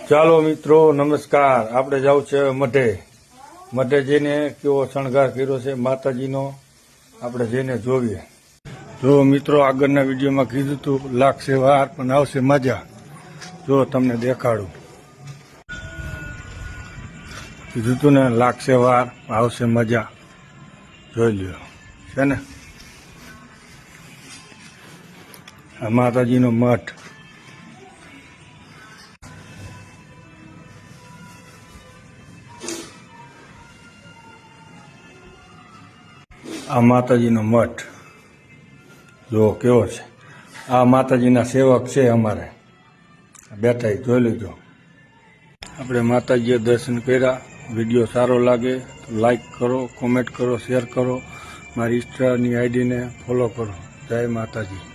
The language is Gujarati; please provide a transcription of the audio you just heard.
ચાલો મિત્રો નમસ્કાર, આપણે જાવ છે મઢે જઈને કેવો શણગાર કર્યો છે માતાજીનો આપણે જઈને જોઈએ. જો મિત્રો આગળના વિડીયોમાં કીધું હતું લાગશે વાર પણ આવશે મજા. જો તમને દેખાડું, કીધું હતું ને લાગશે વાર આવશે મજા. જોઈ લ્યો છે ને આ માતાજીનો મઠ. આ માતાજીનો મઠ જો કેવો છે. આ માતાજીના સેવક છે અમારે બેઠા, જોઈ લેજો. આપણે માતાજીએ દર્શન કર્યા. વિડીયો સારો લાગે તો લાઈક કરો, કોમેન્ટ કરો, શેર કરો. મારી ઇન્સ્ટાની આઈડીને ફોલો કરો. જય માતાજી.